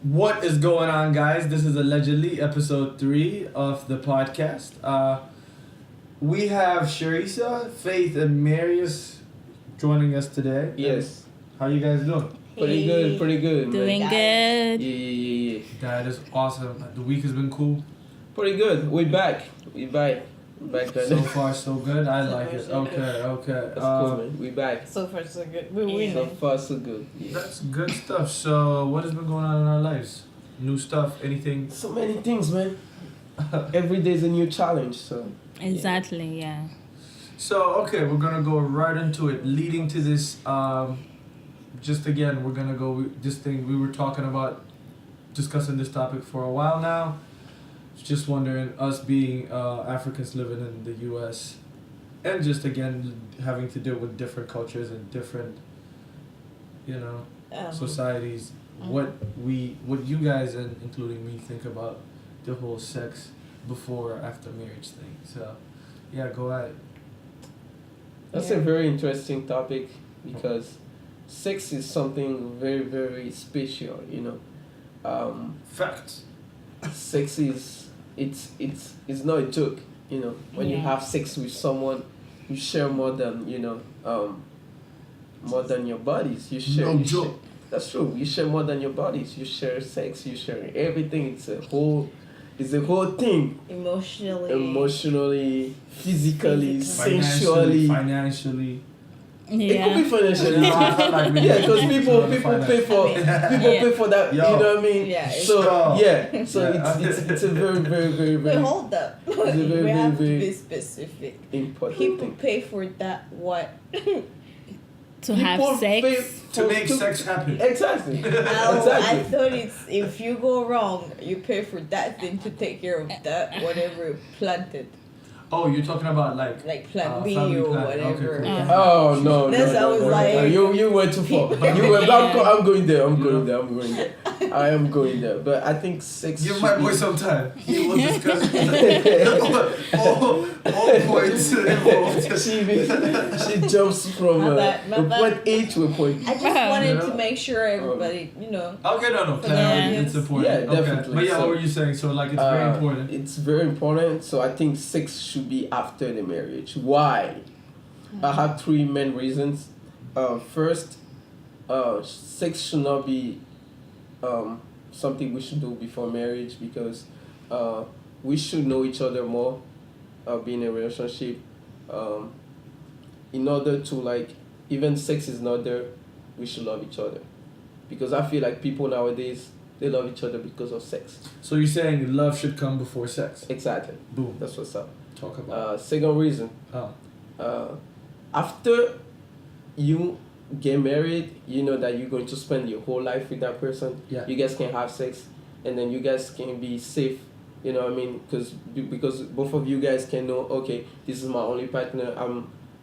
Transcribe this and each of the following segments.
What is going on, guys? This is allegedly episode 3 of the podcast. We have Sharissa, Faith, and Marius joining us today. Yes. How you guys doing? Pretty good, Doing man. good. Yeah. That is awesome. The week has been cool. Pretty good. We're back. We're back. So far, so good. I like it. Okay. That's cool, man. We're back. So far, so good. We're So winning. far, so good. Yeah. That's good stuff. So, what has been going on in our lives? New stuff? Anything? So many things, man. Every day is a new challenge, so. Exactly, yeah. So, okay, we're gonna go right into it. Leading to this, just again, we're gonna go this thing we were talking about, discussing this topic for a while now. Just wondering, us being Africans living in the U.S. and just again having to deal with different cultures and different, societies. What you guys and including me think about the whole sex before or after marriage thing. So, yeah, go at it. That's a very interesting topic because sex is something very, very special, Facts. Sex is it's not a joke, when you have sex with someone, you share more than more than your bodies. You share. No joke. That's true. You share more than your bodies. You share sex. You share everything. It's a whole thing. Emotionally, physically, sensually. Financially. It could be Yeah. financially. Yeah, Because people pay for that. Yo. You know what I mean? Yeah, it's So strong. so Yeah. it's a very, very, very, Wait, very hold up. It's a very, We have very, to be very specific. important People thing. pay for that. What? To have People sex. pay To make sex happen. Exactly. Oh, I Exactly. thought it's if you go wrong, you pay for that thing to take care of that whatever planted, Oh, you're talking about like Plan B family or plan. whatever. Okay, cool. Yeah. Oh no! That's no, I was no, like- no. You went too far. You went. I'm going there. I'm going there. I am going there. But I think sex. Give should my be- boy some time. He will discuss all points involved. she jumps from My bad, my a bad. point A to a point B. I just wanted Yeah. to make sure everybody, Okay, no, clarity, Yeah. it's important. Yeah, Okay. definitely. But yeah, So, what were you saying? So like, it's very important. It's very important. So I think sex should be after the marriage. Why? I have 3 main reasons. First, sex should not be something we should do before marriage because we should know each other more, be in a relationship. In order to even sex is not there, we should love each other. Because I feel like people nowadays, they love each other because of sex. So you're saying love should come before sex? Exactly. Boom. That's what's up. Talk about. Second reason, after you get married, you know that you're going to spend your whole life with that person. Yeah. You guys can have sex, and then you guys can be safe. You know what I mean? Because both of you guys can know, okay, this is my only partner.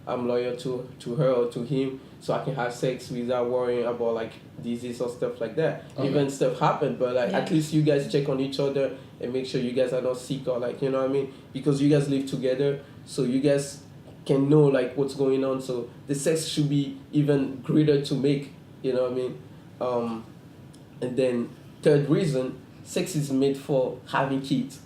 I'm loyal to her or to him, so I can have sex without worrying about disease or stuff like that. Okay. Even stuff happen, but Yeah. at least you guys check on each other and make sure you guys are not sick or you know what I mean? Because you guys live together, so you guys can know what's going on. So the sex should be even greater to make, you know what I mean? And then third reason, sex is made for having kids.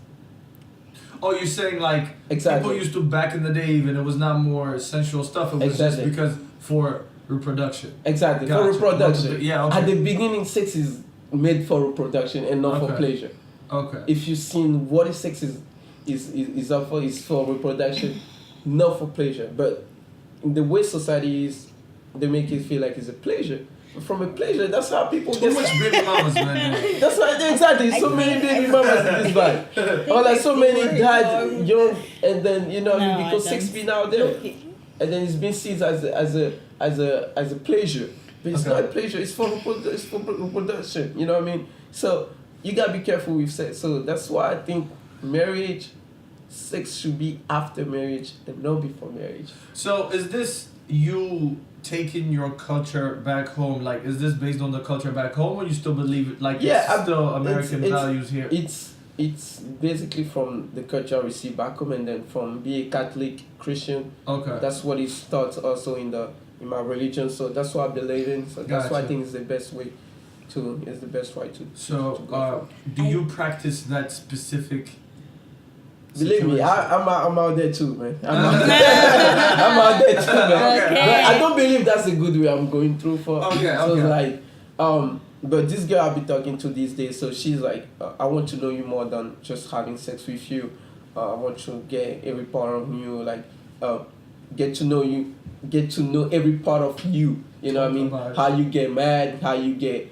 Oh, you're saying Exactly. people used to back in the day even it was not more sensual stuff. It was Exactly. just because for reproduction. Exactly, Gotcha. for reproduction. Yeah, okay. At the beginning, sex is made for reproduction and not for Okay. pleasure. Okay. If you've seen what is sex is up for, is for reproduction, not for pleasure. But in the way society is, they make it feel like it's a pleasure. But from a pleasure, that's how people Too get much sex. baby mamas, man. That's why exactly. So many baby mamas in this bag. Or so many died young, and then No, because I sex don't. been out there, and then it's been seen as a pleasure. But it's Okay. not a pleasure. It's for reproduction. You know what I mean? So you gotta be careful with sex. So that's why I think marriage, sex should be after marriage and not before marriage. So is this you taking your culture back home? Is this based on the culture back home, or you still believe it? It's still American it's- values here? It's basically from the culture I received back home, and then from being a Catholic Christian. Okay. That's what is taught also in my religion. So that's what I believe in. So that's why I Gotcha. think it's the best way is the best way to. So, to go do you practice that specific? Believe me, situation? I'm out there too, man. I'm out there too, man. Okay. But I don't believe that's a good way I'm going through for. Okay, So okay. it's like, but this girl I've been talking to these days, so she's like, I want to know you more than just having sex with you. I want to get every part of you, like, get to know you, get to know every part of you. You know what I mean? About it. How you get mad, how you get.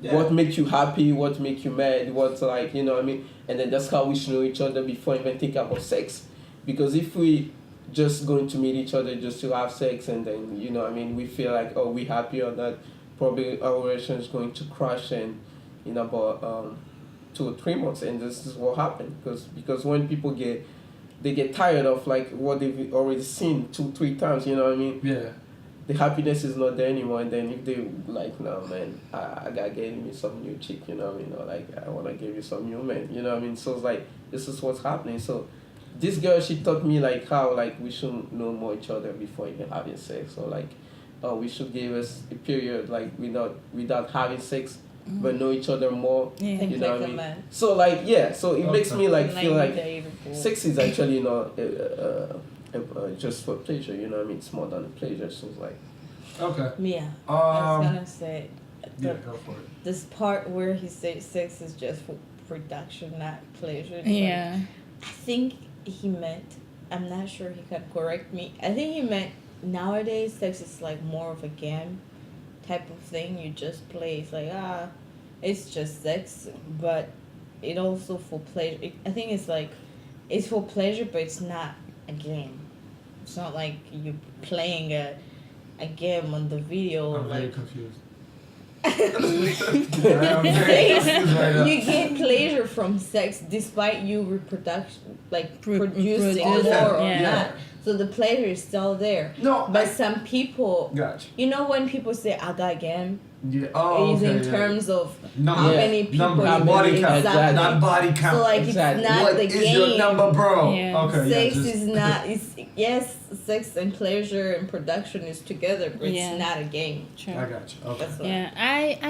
Yeah. What makes you happy? What makes you mad? What's like, you know what I mean? And then that's how we should know each other before even think about sex. Because if we just going to meet each other just to have sex and then, you know what I mean, we feel like, oh, we happy or not, probably our relation is going to crash in about 2 or 3 months. And this is what happened. Because when people they get tired of like what they've already seen 2-3 times, you know what I mean? Yeah. The happiness is not there anymore, and then if they like, no man, I gotta get me some new chick, you know what I mean, or like I wanna give you some new man, you know what I mean. So it's like this is what's happening. So this girl, she taught me like how like we should know more each other before even having sex, or like we should give us a period like without having sex, but know each other more. Yeah. Think You know like what I a mean? man. So like so it makes me like feel like Relatable. sex is actually not just for pleasure, you know what I mean. It's more than a pleasure. So it's like. Okay. Yeah. I was Um. gonna say Yeah, go for it. this part where he said sex is just for production, not pleasure. It's like, Yeah. I think he meant, I'm not sure, he can correct me. I think he meant nowadays sex is like more of a game type of thing. You just play. It's like, it's just sex, but it also for pleasure. I think it's like, it's for pleasure, but it's not a game. It's not like you're playing a game on the video. I'm very like confused. I'm very confused right now. you get pleasure from sex despite you reproduction, like producing produce it, more or yeah. not. So the pleasure is still there. No, But some people, Gotcha. you know, when people say "I got game," Yeah. Oh, is okay. in yeah. terms of Number. how Yeah. many people Number. you Body meet, count. exactly. Not body count. So like Exactly. it's not What the is game. your number, bro? Yeah. Okay. Sex yeah. Just, is not. It's yes, sex and pleasure and production is together, but Yeah. it's not a game. True. I got you. Okay. That's what. Yeah,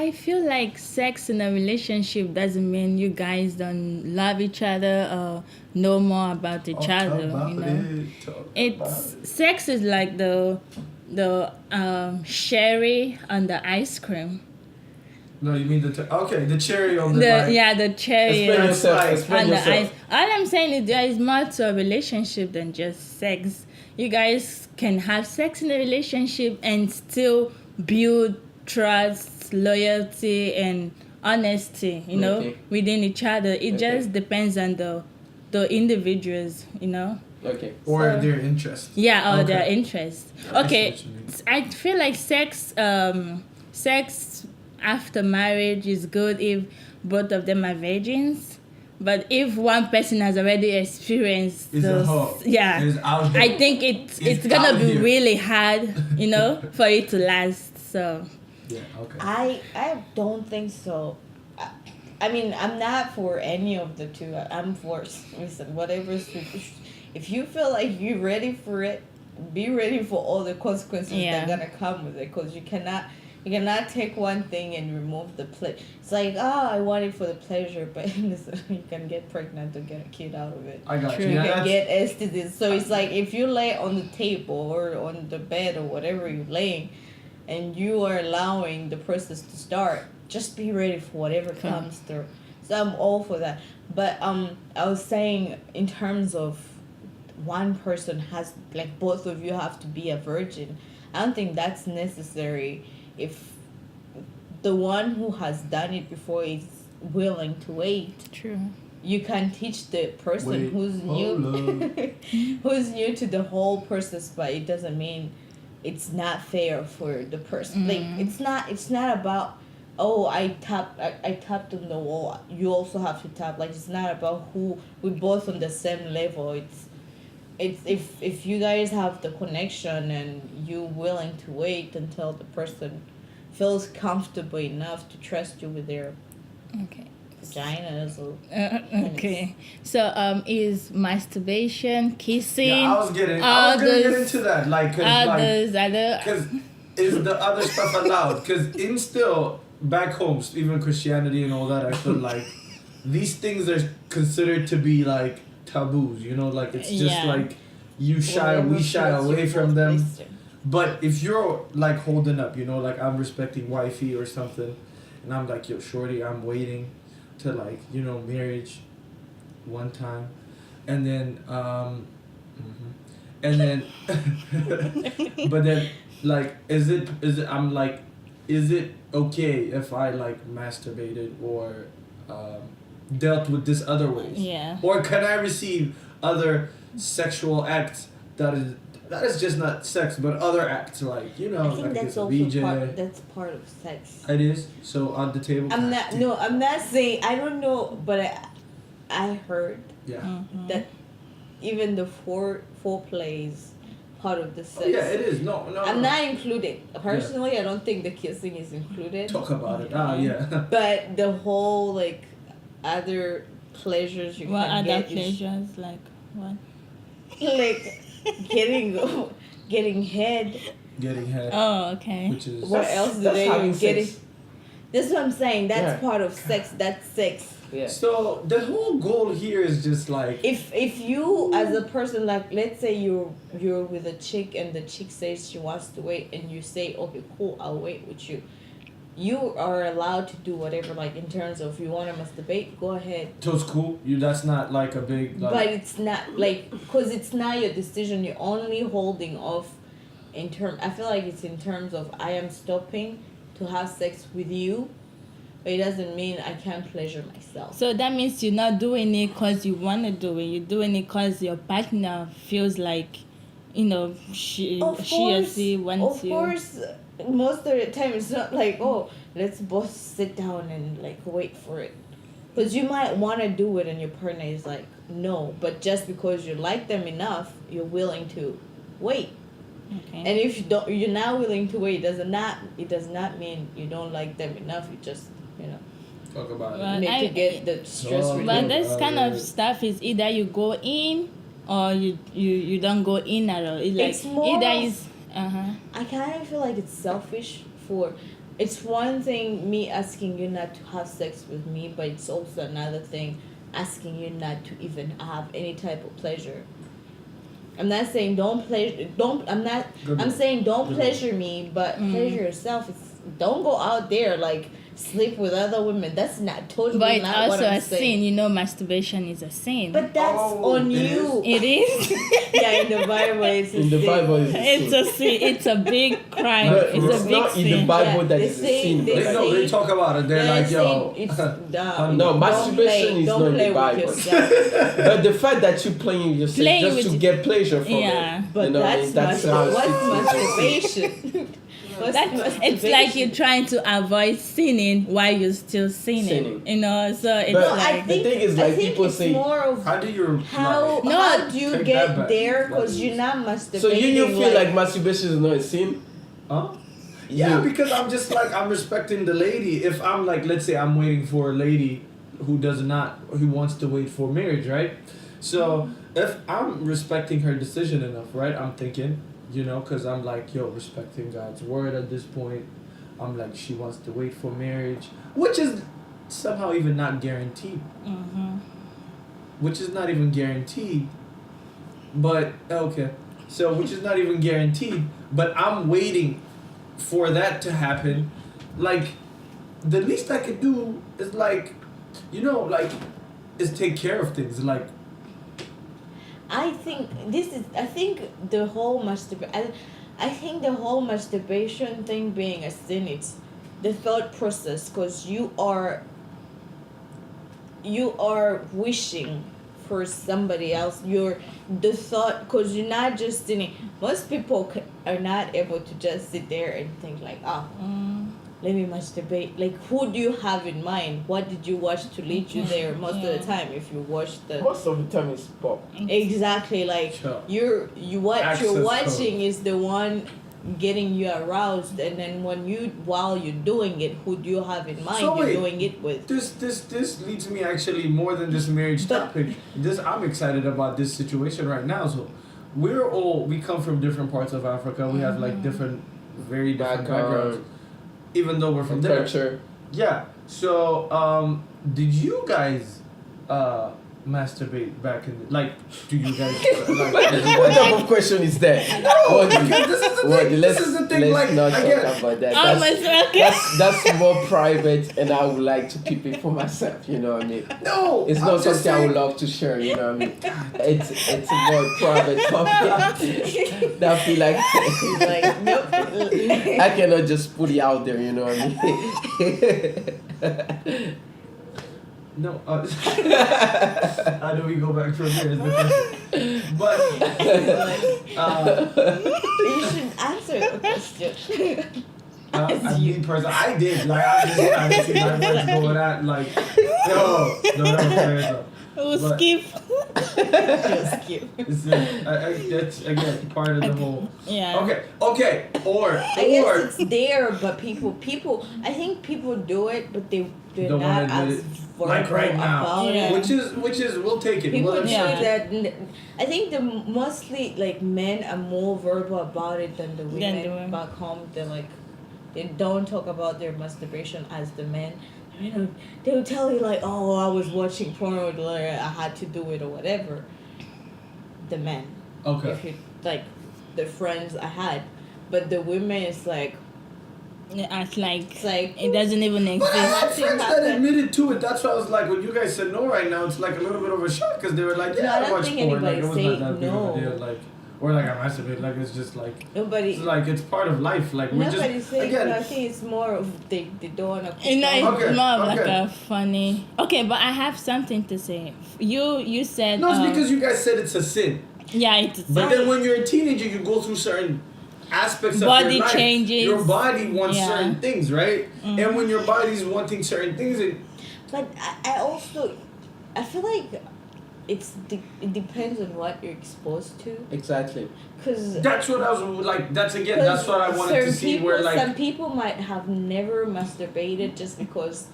I feel like sex in a relationship doesn't mean you guys don't love each other or know more about each other. You know, it's sex is like the cherry on the ice cream. No, you mean the cherry on the. The like, yeah, the cherry Explain on yourself. like- Explain the yourself. ice. All I'm saying is there is more to a relationship than just sex. You guys can have sex in a relationship and still build trust, loyalty, and honesty. You know, Okay. within each other. It Okay. just depends on the individuals. You know. Okay. Or So- their interest. Yeah, or Okay. their interest. I see Okay, what you mean. I feel like sex after marriage is good if both of them are virgins. But if one person has already experienced Is a those, hoe. yeah, Is out here. I think it's It's gonna out be here. really hard, you know, for it to last. So Yeah. Okay. I don't think so. I mean, I'm not for any of the two. I'm for listen, whatever. If you feel like you're ready for it, be ready for all the consequences Yeah. that are gonna come with it. Because you cannot take one thing and remove the pleasure. It's like, I want it for the pleasure, but listen, you can get pregnant or get a kid out of it. I got True. you. You Yeah, can that's- get STDs. So it's like if you lay on the table or on the bed or whatever you're laying, and you are allowing the process to start, just be ready for whatever comes through. So I'm all for that. But I was saying in terms of one person has, like, both of you have to be a virgin. I don't think that's necessary if the one who has done it before is willing to wait. true. You can teach the person Wait, who's hold new who's new to the whole process, but it doesn't mean it's not fair for the person. Like it's not about, oh, I tapped on the wall, you also have to tap. Like, it's not about who, we're both on the same level. It's if you guys have the connection and you willing to wait until the person feels comfortable enough to trust you with their Okay. vaginas or Okay. So is masturbation, kissing, Yeah, I was gonna get others, into that. Like, cause, like, others, other. Because is the other stuff allowed? Because in still, back home, even Christianity and all that, I feel like these things are considered to be like taboos. You know, like it's just Yeah. like we shy away from them. But if you're like holding up, you know, like I'm respecting wifey or something, and I'm like, yo, shorty, I'm waiting to like, you know, marriage one time, and then and then but then like is it I'm like, is it okay if I like masturbated or dealt with this other ways? Yeah. Or can I receive other sexual acts that is just not sex but other acts, like, you know, I think like that's it's a also BJ. that's part of sex. It is. So on the table. I'm not saying, I don't know, but I heard Yeah. Mm-hmm. that even the foreplay is part of the sex. Oh, yeah, it is. No. I'm not included. Personally, I don't think the kissing is included. Talk about it. Ah, yeah. But the whole like other pleasures you What can other get pleasures? Like what? like getting head. Getting head. Oh, okay. Which is. What else do That's they having get it? sex. That's what I'm saying. That's Yeah. part of sex. That's sex. Yeah. So the whole goal here is just like. If you as a person, like, let's say you're with a chick and the chick says she wants to wait and you say, okay, cool, I'll wait with you. You are allowed to do whatever, like in terms of you want to masturbate, go ahead. So it's cool. That's not like a big. Like, But it's not like, because it's not your decision. You're only holding off in term. I feel like it's in terms of I am stopping to have sex with you, but it doesn't mean I can't pleasure myself. So that means you're not doing it because you want to do it. You're doing it because your partner feels like, you know, she or she wants you. Of course, most of the time it's not like, oh, let's both sit down and like wait for it. Because you might want to do it and your partner is like, no. But just because you like them enough, you're willing to wait. Okay. And if you're not willing to wait, it does not mean you don't like them enough. You just, you know, talk about it. Well, need to get the stress Oh, relief. But this kind yeah. of stuff is either you go in or you don't go in at all. It's like It's more either of- is I kind of feel like it's selfish for. It's one thing me asking you not to have sex with me, but it's also another thing asking you not to even have any type of pleasure. I'm not saying don't pleasure. Don't. I'm not. Good I'm one. saying don't Good pleasure me, but pleasure yourself. Don't go out there like sleep with other women. That's not totally but it's not also what I'm a sin. saying. You know, masturbation is a sin. But that's Oh, on it you. it is. Yeah, in the Bible, it's a In the sin. Bible, it's a It's sin. a sin. It's a big crime. But It's it's a big not in the sin. Bible Yeah, that they it's a say- sin. they but They like- know. They talk about it. They're like, yo. It's No, masturbation is don't not in play the Bible. with yourself. But the fact that you're playing yourself Playing just with to it- get pleasure from Yeah. it. But you know what I mean? that's how what's it's masturbation. What's It's like you're trying to avoid sinning while you're still sinning. Sinning. You know, so it's But No, I like the think, thing is, I like, think people it's say- more of How do you? how No, how do you take that get back. there? Because you're not masturbating. So you feel like masturbation is not a sin? Huh? Yeah, You- because I'm just like, I'm respecting the lady. If I'm like, let's say I'm waiting for a lady who wants to wait for marriage, right? So if I'm respecting her decision enough, right? I'm thinking, you know, because I'm like, yo, respecting God's word at this point. I'm like, she wants to wait for marriage, which is somehow even not guaranteed. Which is not even guaranteed. But, okay. So, which is not even guaranteed. But I'm waiting for that to happen. Like, the least I could do is like, you know, like, is take care of things. Like, I think the whole I think the whole masturbation thing being a sin, it's the thought process, because you are wishing for somebody else. The thought, because you're not just sitting. Most people are not able to just sit there and think like, let me masturbate. Like, who do you have in mind? What did you watch to lead you there? Most of the time, if you watch the Most of the time it's pop. exactly, like Sure. what Access you're code. watching is the one getting you aroused, and then while you're doing it, who do you have in mind So you're wait, doing it with? this leads me actually more than this marriage But- topic. I'm excited about this situation right now. So we come from different parts of Africa. We have like different, very different backgrounds. Even though we're from there. Culture. Yeah. So, did you guys masturbate back in the, like? Do you guys like? did you What guys- type of question is that? No, because this is the thing. Let's, This is the thing. let's Like, not again, talk about that. Almost okay. That's more private, and I would like to keep it for myself. You know what I mean? no, It's I'm not just something I would saying- love to share. You know what I mean? It's a more private topic. That I feel like He's like, nope. I cannot just put it out there. You know what I mean? No, how do we go back from here? Is the question. But You should answer the question. me personally, I did. Like, I just kind of see my words going at like, no, that was fair enough. We'll But- skip. Just skip. It's, that's again part of the whole. Yeah. Okay, or I guess it's there, but people. I think people do it, but they're Don't wanna not admit as it. verbal Like right now. about Yeah. it. which is we'll take it. People We'll do Yeah. accept it. that. I think the mostly like men are more verbal about it than the women the women. back home. They're like, they don't talk about their masturbation as the men. You know, they'll tell you like, oh, I was watching porn, or like, I had to do it or whatever. The men. Okay. If you like, the friends I had, but the women is like, It's like it's like it doesn't even But I exist. had Nothing friends that happened. admitted to it. That's why I was like, when you guys said no right now, it's like a little bit of a shock because they were like, No, yeah, I I don't watch think porn. Like, anybody it was say not that big of no. a deal. Like, or like I masturbate. Like, it's just like, nobody. it's like it's part of life. Like, we're Nobody's just saying. again. No, I think it's more of they don't want to. You know, it's Okay, more of like okay. a funny. Okay, but I have something to say. You said. No, it's because you guys said it's a sin. Yeah, it's. But then when you're a teenager, you go through certain aspects of Body your life. changes. Your body wants Yeah. certain things, right? And when your body's wanting certain things, But I also, I feel like it depends on what you're exposed to. Exactly. Cause that's what I was like. That's again. That's what I wanted to certain see. people, Where like, some people might have never masturbated just because.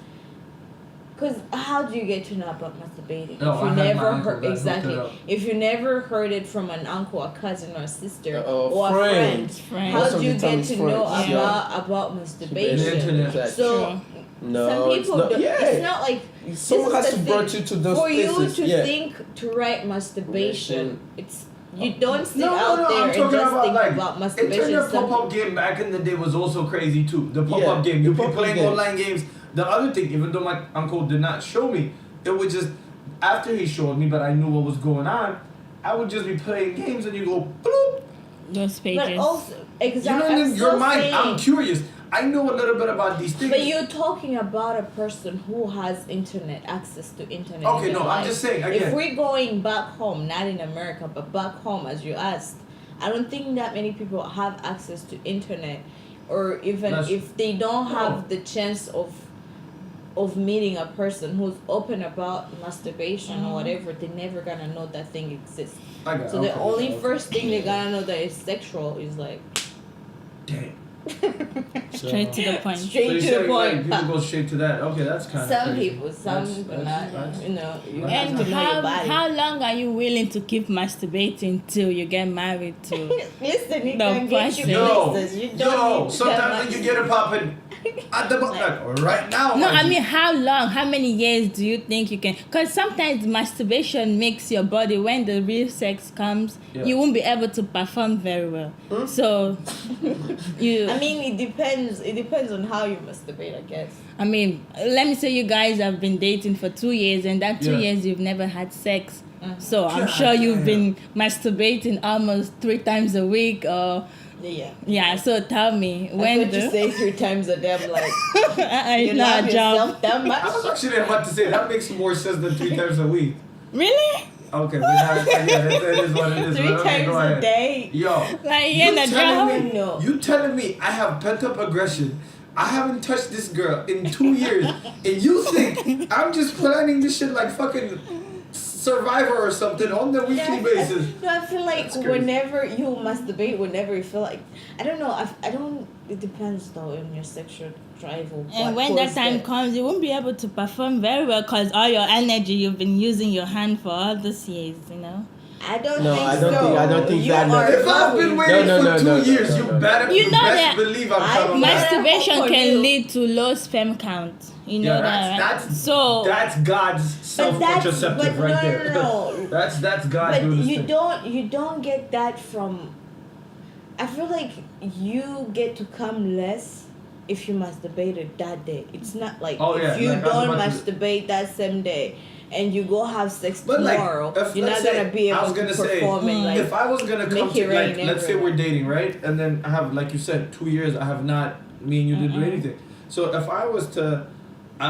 Cause how do you get to know about masturbating No, if I you had my never uncle heard that hooked exactly it up. if you never heard it from an uncle, a cousin, or a sister or a friend. friend? Most How of do you the time get it's to know friends, yeah. about the masturbation? internet. Exactly. So True. No, some it's people not. don't, Yeah. it's not like Someone this has is to the brought thing. you to those for places. you to Yeah. think to write masturbation. Masturbation. It's you don't sit no, out no, there I'm and talking just about think like about masturbation. internet Some- pop-up game back in the day was also crazy too. The pop-up Yeah, game, the you be pop-up playing game. online games. The other thing, even though my uncle did not show me, it would just after he showed me, but I knew what was going on. I would just be playing games, and you go bloop. Those pages. But also You know exactly. what I mean? Your so mind. saying, I'm curious. I know a little bit about these things. but you're talking about a person who has internet access to internet. Okay, in no, their I'm life. just saying, If again. we're going back home, not in America, but back home, as you asked, I don't think that many people have access to internet, or even That's- if they don't No. have the chance of meeting a person who's open about masturbation or whatever, they're never gonna know that thing exists. I got So the okay, only okay. first thing they're gonna know that is sexual is like Damn. Straight to the point. So straight you to say the like point. people go straight to that. Okay, that's kind of Some people, some That's- not. You know, you And have And to know your how body. long are you willing to keep masturbating till you get married to? Listen, it The can get person. you Yo, places. You don't yo, need sometimes that when much. you get it popping at the like right now. No, I mind mean, you. how long? How many years do you think you can? Because sometimes masturbation makes your body, when the real sex comes, Yeah. you won't be able to perform very well. So, you. I mean, it depends. It depends on how you masturbate, I guess. I mean, let me say you guys have been dating for 2 years, and that 2 Yeah. years you've never had sex. So I'm God sure you've damn. been masturbating almost 3 times a week, or Yeah. yeah. So tell me I when thought you say 3 times a day. I'm like, you it's not love a job. yourself that I was much? actually about to say that makes more sense than 3 times a week. Really? Okay, but that is what it is. 3 but okay, times go a ahead. day. Yo, Like you're in a job? telling me, No. you telling me I have pent up aggression. I haven't touched this girl in 2 years, and you think I'm just planning this shit like fucking Survivor or something on the weekly basis? No, I feel like That's crazy. whenever you masturbate, whenever you feel like, I don't know. I don't. It depends though on your sexual drive or And what when that caused time it. comes, you won't be able to perform very well because all your energy you've been using your hand for all these years, you know. I don't No, think I don't so. think- I don't think You that- are If I've been going- waiting No, no, for no, 2 years, no, you no. better You know best that believe I'm I coming back. Masturbation for can you. lead to low sperm count. You know Yeah, that, right? that's So that's God's self-contraceptive but right no, there. no. that's God But doing this you thing. you don't get that from. I feel like you get to come less if you masturbated that day. It's not like Oh, yeah, if you like I was don't about to- masturbate that same day and you go have sex But, like, tomorrow, if- you're let's not say- gonna be I was able to gonna say, perform and like If I was gonna come make to it rain like, let's say everywhere. we're dating, right? And then I have, like you said, 2 years. I have not. Me and you didn't do anything. So if I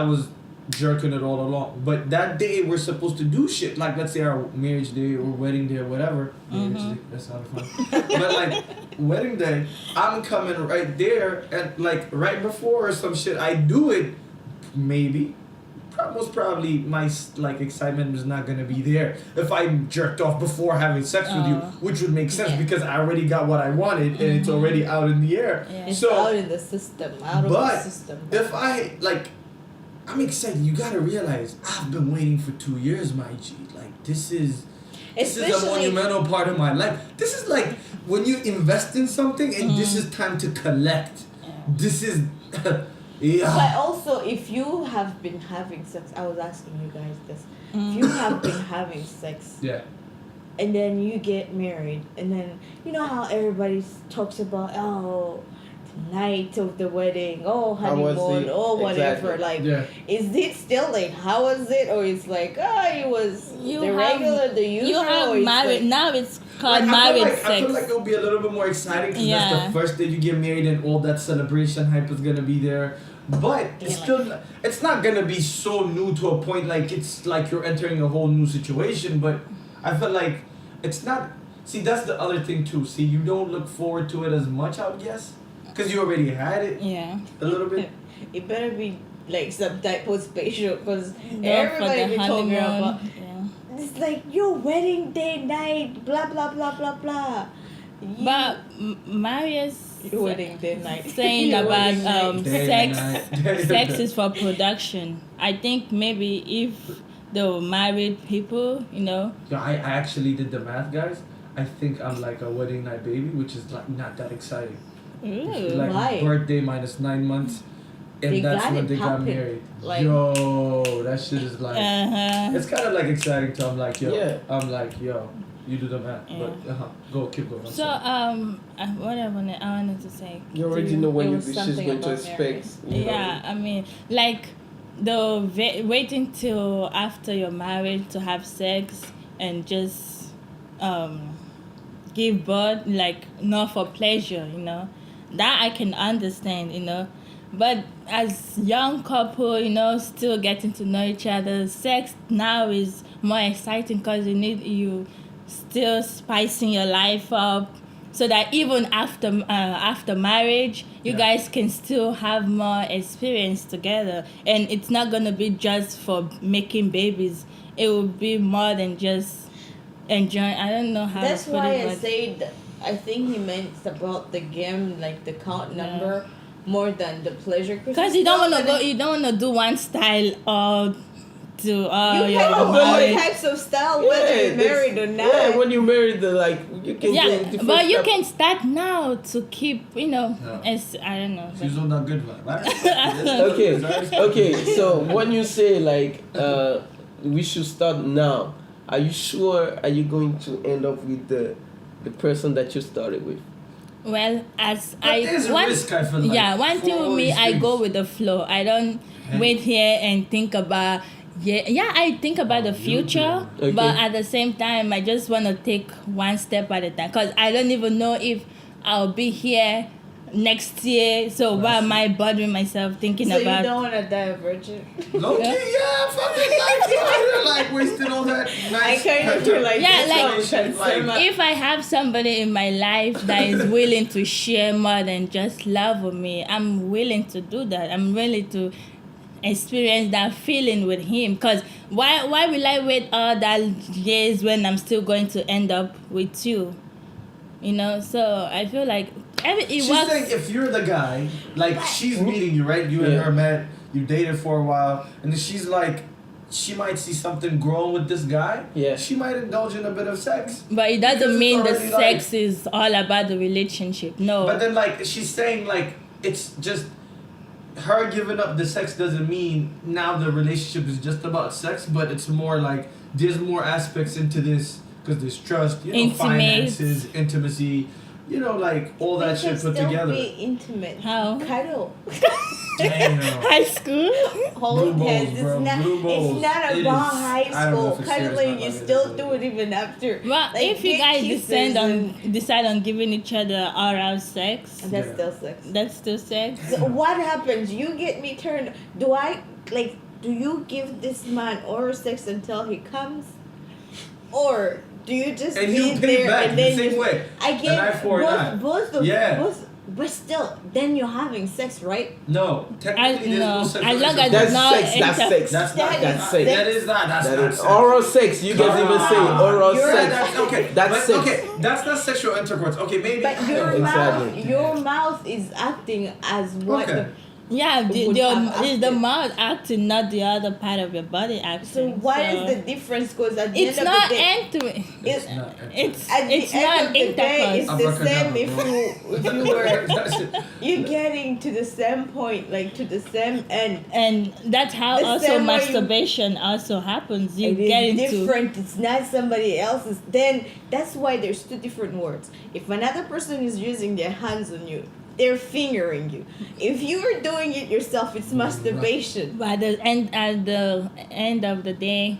was jerking it all along. But that day we're supposed to do shit. Like let's say our marriage day or wedding day or whatever. Marriage day, that's not fun. But like wedding day, I'm coming right there and like right before or some shit. I do it, maybe. Most probably my like excitement is not gonna be there if I jerked off before having sex with you, which would make sense Yeah. because I already got what I wanted and it's already out in the air. Yeah. it's So out in the system, out of the but system. if I like, I'm excited. You gotta realize I've been waiting for 2 years, my G. Like this is a Especially- monumental part of my life. This is like when you invest in something and this is time to collect. This is yeah. But also, if you have been having sex, I was asking you guys this. If you have been having sex Yeah. and then you get married, and then you know how everybody talks about, oh, the night of the wedding, oh, How was honeymoon, it? oh, whatever. Exactly. Like, Yeah. is it still like, how was it? Or it's like, it was You the have- regular, the usual? you have or it's married. like- Now it's Like, called I married feel sex. like it'll be a little bit more exciting because that's Yeah. the first day you get married and all that celebration hype is gonna be there. But it's Yeah, still it's not gonna be so new to a point like it's like you're entering a whole new situation. But I feel like it's not. See, that's the other thing too. See, you don't look forward to it as much, I would guess, because you already had it Yeah. a little bit. It better be like some type of spatial because Go for everybody the be talking honeymoon. about. Yeah. It's like your wedding day night, blah blah blah blah blah. But Marius Your wedding day night. saying Your about wedding night. Day sex. and night. Sex is for production. I think maybe if the married people, Yeah, I actually did the math, guys. I think I'm like a wedding night baby, which is like not that exciting. It's ooh, like Why? birthday minus 9 months, and They that's got when it they got poppin'. married. Like- Yo, that shit is like. It's kind of like exciting to. I'm like, yo. Yeah. I'm like, yo. You do the math, but keep going. I'm So sorry. what I wanted to say. You already know when There you was she's something going to about marriage. expect. You know. Yeah, I mean, like waiting till after you're married to have sex and just give birth, like not for pleasure, that I can understand, but as young couple, still getting to know each other, sex now is more exciting because you still spicing your life up so that even after marriage you Yeah. guys can still have more experience together, and it's not gonna be just for making babies. It will be more than just enjoying. I don't know how That's to put why it, I but said I think he meant about the game, like the count number, more than the pleasure. because you don't want to do one style or to You you're can do all married. types of style whether you're married or not. Yeah, when you married, you can do Yeah, different but you stuff. can start now to keep, as I don't know. She's on that good one. Okay, so when you say we should start now, are you sure? Are you going to end up with the person that you started with? Well, as But there's a risk, I feel like, one for thing all with me, these I go things. with the flow. I don't Hey. wait here and think about. I think about the you future, do. but Okay. at the same time, I just want to take one step at a time because I don't even know if I'll be here next year. So why am I bothering myself thinking So about? you don't want to die a virgin? Low key, yeah, fucking like you out here like wasting all that nice. I kind of feel like Yeah, that's like- how I'm concerned. If I have somebody in my life that is willing to share more than just love with me, I'm willing to do that. I'm willing to experience that feeling with him. Because why will I wait all that years when I'm still going to end up with you? So I feel like it She's works. saying if you're the guy, like she's meeting you, right? You and Yeah. her met, you dated for a while, and then she's like, she might see something growing with this guy. Yeah. She might indulge in a bit of sex. But it Because doesn't it's mean the already, sex is all about the relationship. No. But then, like, she's saying, like, it's just her giving up the sex doesn't mean now the relationship is just about sex, but it's more like there's more aspects into this because there's trust, Intimate. finances, intimacy, like all that shit put together. Be intimate. How? Cuddle. Damn. High school? Hold Blue hands. balls, bro. It's not. Blue balls. It's not It about is- high I don't know school if it's serious, cuddling. but You like, still it's do it even after. Well, Like, if you get guys kisses decide on giving each other oral sex, and that's Yeah. still sex. that's still sex. So what happens? You get me turned. Do you give this man oral sex until he comes, or do you just And be you pay there back and the then same you? way. I An eye get for an eye. both of Yeah. both, but still, then you're having sex, right? No, technically there's no No, sexual as long as intercourse. That's not sex. That's inter- sex. That's not That that's is sex. That is not. That's That not is sex. oral sex. You guys even say oral You're- sex. That's okay. That's but, sex. okay. That's not sexual intercourse. Okay, maybe. But your Exactly. mouth is acting as what. Okay. Yeah, Would have is the acted. mouth acting, not the other part of your body So acting. what is the difference? Because at the It's end not of the day, intimate. It's It's not. It's at the it's end not of the day, it's intercourse. the same if you were That's it. you're getting to the same point, like to the same end. And that's how The also same way you- masturbation also happens. You It get is into different. It's not somebody else's. Then that's why there's two different words. If another person is using their hands on you, they're fingering you. If you are doing it yourself, it's masturbation. at the end of the day,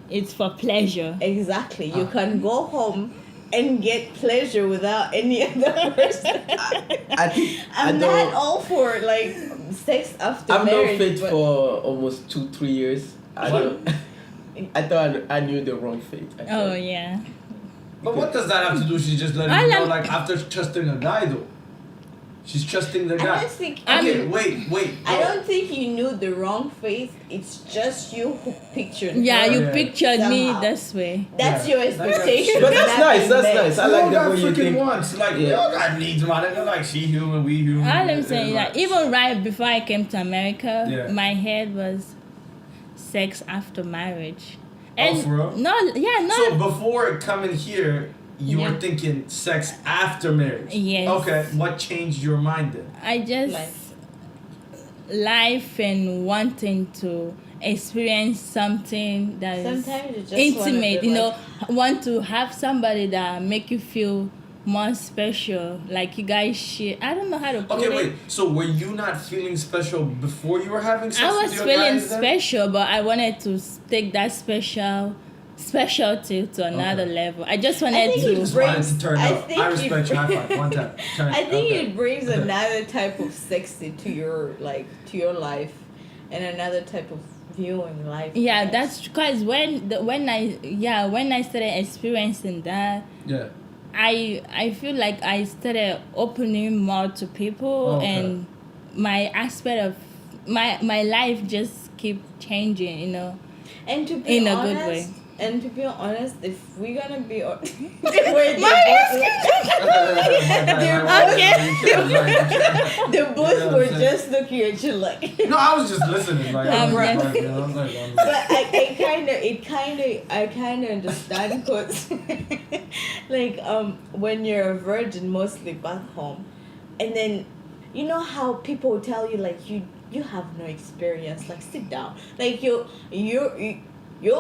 it's for pleasure. Exactly. You can go home and get pleasure without any other person. I think I I'm not don't. all for like sex after I've known marriage. Faith but for almost 2-3 years. I don't. I thought I knew the wrong Faith. I Oh thought. yeah. But what does that have to do? She's just letting I you know, like- like after trusting a guy, though. She's trusting the I guy. don't think. Okay, I'm- wait. I no. don't think you knew the wrong face. It's just you who pictured. Yeah, her. you Yeah. pictured me Somehow. this way. That's Yeah. your expectation. But that's not nice. in That's bed. nice. I We like all the got way you freaking think. wants. Like, we Yeah. all got needs, man. They're like, she human, we human. All I'm saying, Like, like, even right before I came to America, Yeah. my head was sex after marriage. Oh, for real? No, yeah, no. So before coming here, you Yeah. were thinking sex after marriage. Yes. Okay. What changed your mind then? I just life and wanting to experience something that is Sometimes you just intimate, wanna be want to have somebody that make you feel more special, like you guys share. I don't know how to put Okay, it. wait. So were you not feeling special before you were having sex? I with was your feeling guys then? special, but I wanted to take that specialty to another Okay. level. I just I wanted think You to. just wanted brings- to turn I up. think I it respect you. High five. One time. Turn I think okay. it brings another type of sexy to your life, and another type of viewing life. Yeah, yes. that's because when I started experiencing that, Yeah. I feel like I started opening more to people, Okay. and my aspect of my life just keep changing, And to be in a honest, good way. And to be honest, if we're gonna be My the both were just looking at you like. No, I was just listening. Like, I was Yeah. like, you know, I'm like, But I kind of understand because, like, when you're a virgin, mostly back home, and then, you know how people tell you like you have no experience, like sit down, like your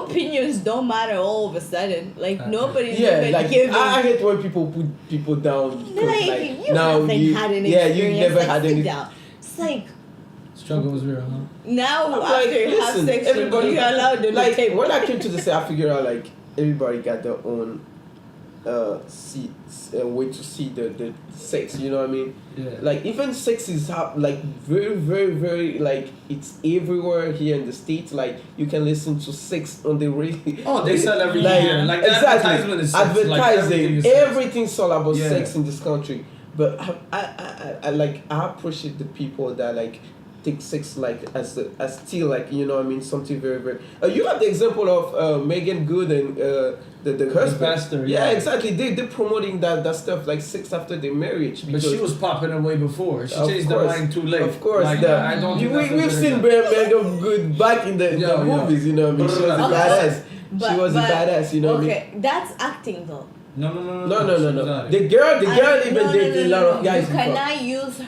opinions don't matter all of a sudden, like nobody's Yeah, even like giving. I hate when people put people down. Because, Like, you now haven't had any yeah, experience. you never like, had sit any. down. It's like struggle was real, huh? now I'm after like, you have listen, sex, everybody you're allowed to like table. when I came to the city, I figured out like everybody got their own way to see the sex. You know what I mean? Yeah. Like even sex is like very very very like it's everywhere here in the States. Like you can listen to sex on the radio. Oh, they sell every Like, year. Like the advertisement is sex. Like, advertising, everything is sex. everything's all about Yeah. sex in this country. But I like I appreciate the people that like take sex like as still like something very very. You have the example of Megan Good and the husband. pastor, yeah, yeah. exactly. They promoting that stuff like sex after the marriage. But she was popping away before. She Of changed course. her mind too late. Of course, Like, the- I don't think that's we've the seen better Megan Good back in the Yeah. movies. You know what I mean? She was a Okay. badass. She was a badass. You know what I mean? Okay, that's acting though. No. No. The girl even did a lot of guys You before. cannot use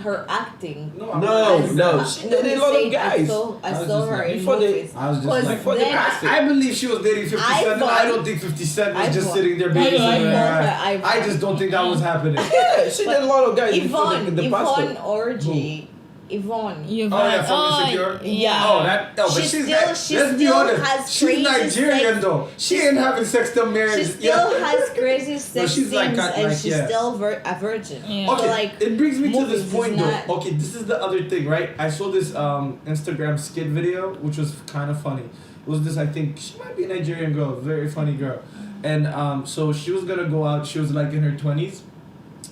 her acting. No. She Let did me a lot say of it, guys. I was saw just her like- in before they- movies. I was just 'Cause like- Before the then casting. I believe she was dating 50 Cent. I don't think 50 Cent was just Yvonne. sitting there Hey, babysitting Yvonne. her. I just don't think that was happening. Yeah, she did a lot of guys before the pastor. Yvonne Orgy. Yvonne. You've Oh yeah, from Insecure. yeah. Oh, that. Oh, but She she's still- like, she let's be still honest. has She's crazy Nigerian sex. though. She ain't having sex till She marriage. still has crazy sex she's scenes like, and she's yeah. still a virgin. Yeah. Okay, Like, it brings me to movies this is point not- though. Okay, this is the other thing, right? I saw this Instagram skit video, which was kind of funny. It was this, I think, she might be a Nigerian girl, very funny girl. And so she was gonna go out, she was like in her 20s,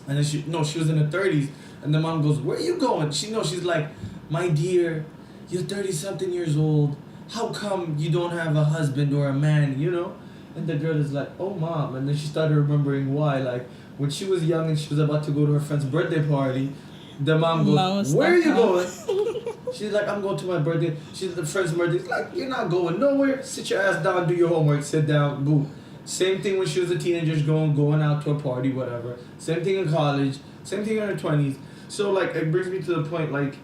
and then she was in her 30s, and the mom goes, "Where are you going?" She's like, "My dear, you're 30-something years old. How come you don't have a husband or a man, you know?" And the girl is like, "Oh, mom." And then she started remembering why. Like, when she was young and she was about to go to her friend's birthday party, the mom goes, Mom "Where are you stuck going?" She's like, "I'm going to my birthday." She's the friend's birthday. It's like, "You're not going nowhere. Sit your ass down, do your homework, sit down, boo." Same thing when she was a teenager, going out to a party, whatever. Same thing in college. Same thing in her 20s. So, like, it brings me to the point, like,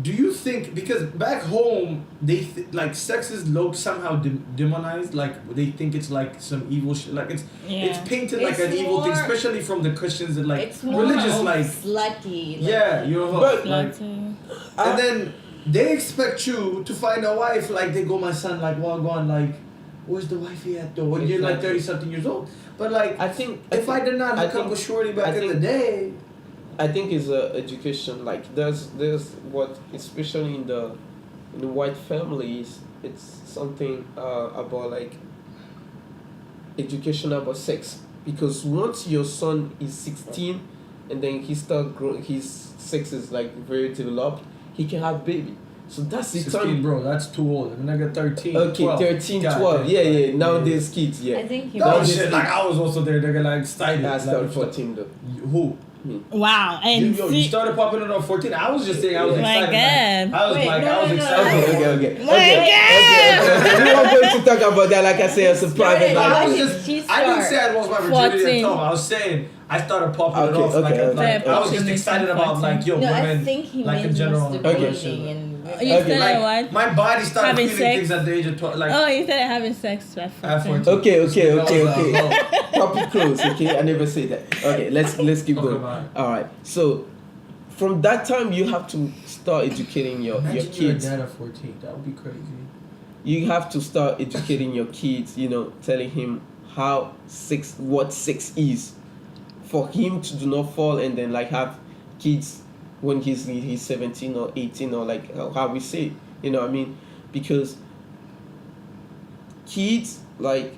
do you think, because back home they like sex is somehow demonized, like they think it's like some evil shit, like it's painted like It's an evil thing, more- especially from the Christians and like it's more religious, of like slutty. Like, yeah, you're a hoe, But- like, and then they expect you to find a wife, like they go, "My son, like Wagwan, like where's the wifey at though?" When you're like Exactly. 30-something years old, but like I think if I did not I hook up think- with Shorty back I in the think- day. I think is education. Like there's what, especially in the white families, it's something about like education about sex, because once your son is 16 and then he start growing, his sex is like very developed, he can have baby. So that's the 16, time. bro, that's too old. I'm nigga 13. Okay, 12. 13, God 12. damn. Yeah. Nowadays kids, yeah. I think he No was- shit, like I was also there, nigga, like excited. I started like, 14 though. Who? Wow. And You see, started popping it on 14. I was just saying I was Oh my excited. God. I was Wait, like, no, I was no, no, excited. no. Okay. My We are going to talk about that, like I say, as a private No, I life. was Why just, did she I didn't start? say I lost my virginity 14. at all. I was saying I started popping it Okay, off. Like, okay, like, okay. I was just 14, excited about like, yo, No, I women, think he like in means general. masturbating and you Okay. said Like, what? my body started Having feeling sex? things at the age of 12. Like, Oh, you started having sex at at 14. 14. Okay. Topic close, okay? I never say that. Okay, let's keep Okay, going. bye. Alright. So from that time you have to start educating your Imagine kids. you're a dad at 14. That would be crazy. You have to start educating your kids, telling him what sex is, for him to do not fall and then like have kids when he's 17 or 18, or like how we say, you know what I mean? Because kids, like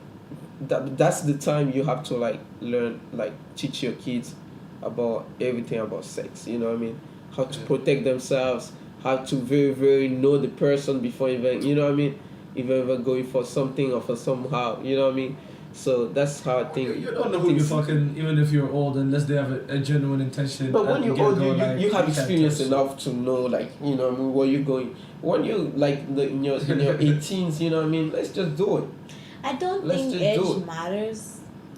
that's the time you have to like learn, like teach your kids about everything about sex, you know what I mean? How to protect themselves, how to very very know the person before even, you know what I mean, even ever going for something or for somehow, you know what I mean? So that's how I think. You don't know who you're things- fucking, even if you're old, unless they have a genuine intention. But when at you're the old, get-go, you like, have can't experience touch. enough to know, like, you know what I mean, where you're going. When you like in your 18s, you know what I mean, let's just do it. I don't Let's think just do age it. matters.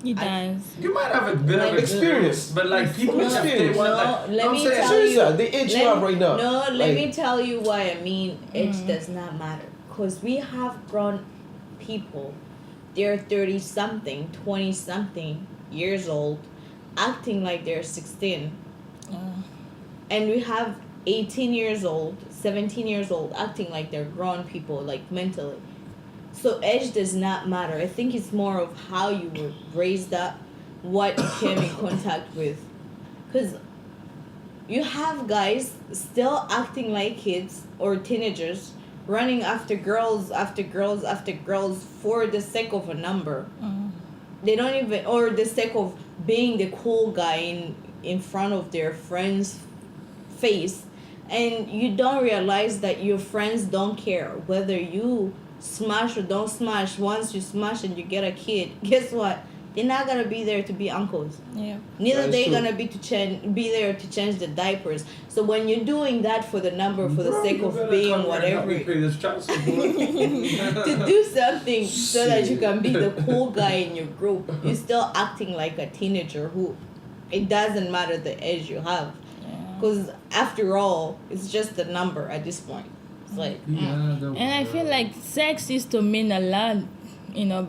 It does. You might have a bit Like, of experience. but like people No, have they want, no, like, let I'm me saying, tell Seriously, you- the age you have right now. No, let like, me tell you why I mean age does not matter. Because we have grown people, they're 30-something, 20-something years old, acting like they're 16. And we have 18 years old, 17 years old, acting like they're grown people, like mentally. So age does not matter. I think it's more of how you were raised up, what you came in contact with. Because you have guys still acting like kids or teenagers, running after girls, after girls, after girls for the sake of a number. They don't even, or the sake of being the cool guy in front of their friends' face, and you don't realize that your friends don't care whether you smash or don't smash. Once you smash and you get a kid, guess what? They're not gonna be there to be uncles. Yeah. Neither That's they true. gonna be there to change the diapers. So when you're doing that for the number, for the Bro, sake you of better being come here and help whatever, me pay this child support. to do something so that you can be the cool guy in your group, you're still acting like a teenager who it doesn't matter the age you have. Because after all, it's just a number at this point. It's like, And I feel like sex used to mean a lot,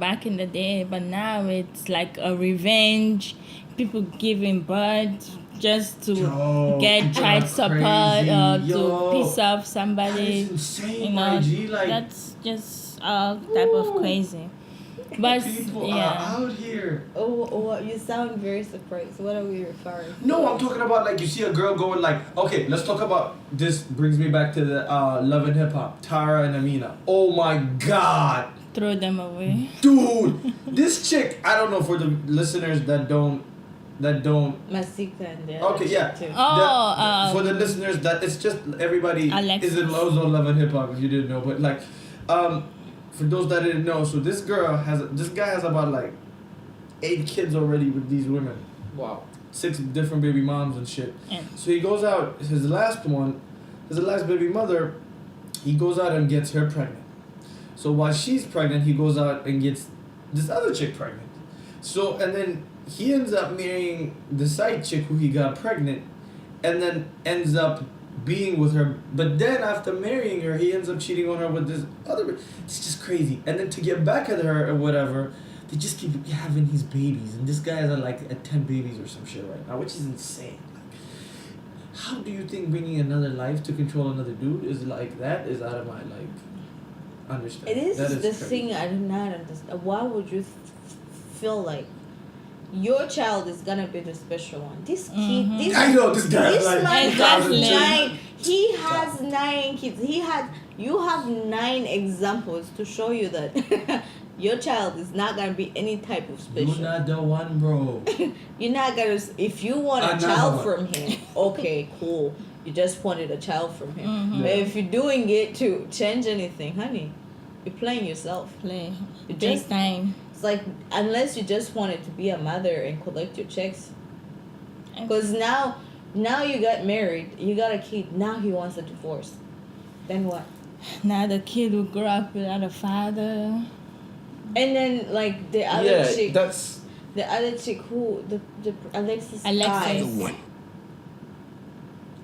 back in the day, but now it's like a revenge. People giving birth just to get child support or to piss off somebody. That is insane, my G. Like, That's just all type of crazy. But people yeah. are out here. oh, you sound very surprised. What are we referring to? No, I'm talking about like you see a girl going like, okay, let's talk about this. Brings me back to the Love and Hip Hop, Tara and Amina. Oh my God, Throw them away. dude, this chick. I don't know for the listeners that don't. Masika and the other Okay, yeah. chick too. For the listeners that it's just everybody Alexis. is in also Love and Hip Hop if you didn't know, but like, for those that didn't know, so this guy has about like 8 kids already with these women. Wow. 6 different baby moms and shit. Yeah. So he goes out, his last baby mother, he goes out and gets her pregnant. So while she's pregnant, he goes out and gets this other chick pregnant. So, and then he ends up marrying the side chick who he got pregnant, and then ends up being with her. But then after marrying her, he ends up cheating on her with this other. It's just crazy. And then to get back at her or whatever, they just keep having these babies. And this guy has at 10 babies or some shit right now, which is insane. How do you think bringing another life to control another dude is like that? Is out of my understanding. It is That the crazy. thing I do not understand. Why would you feel like your child is gonna be the special one? This kid, this I know this guy. this Like, man Exactly. has 9. He has 9 kids. You have 9 examples to show you that your child is not gonna be any type of special. You're not the one, bro. You're not gonna. If you want a Another child one. from him, okay, cool. You just wanted a child from him. Mhm. But if you're doing it to change anything, honey, you're playing yourself. Play. You Big just- time. It's like unless you just wanted to be a mother and collect your checks. Because now you got married, you got a kid. Now he wants a divorce. Then what? Now the kid will grow up without a father. And then like the other Yeah, chick, that's who the Alexis guy. Alexis.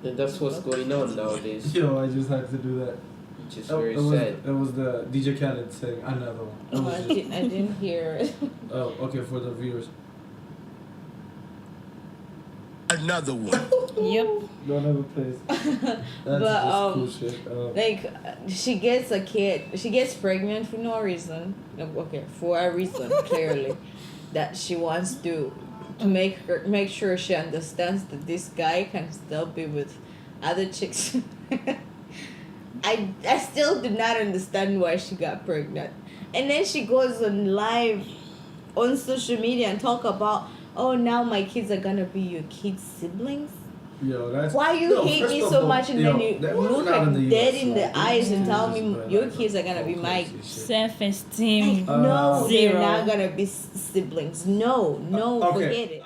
and that's what's going on nowadays, Yo, I just had to do that. which is very sad. That was the DJ Khaled saying another one. That Oh, was just- I didn't hear it. oh, okay, for the viewers. Another one. Yep. Don't ever place. That's But, just cool shit. Like she gets a kid, she gets pregnant for no reason. Okay, for a reason clearly, that she wants to make sure she understands that this guy can still be with other chicks. I still do not understand why she got pregnant, and then she goes on live on social media and talk about, oh, now my kids are gonna be your kids' siblings. Yo, that's Why you no, hate first me of so all, much and yo, then you that was look not at in the dead US, in the like, eyes and this tell is me just your like kids are gonna be all my crazy shit. Self-esteem. no, they're Zero. not gonna be siblings. No, Okay. forget it.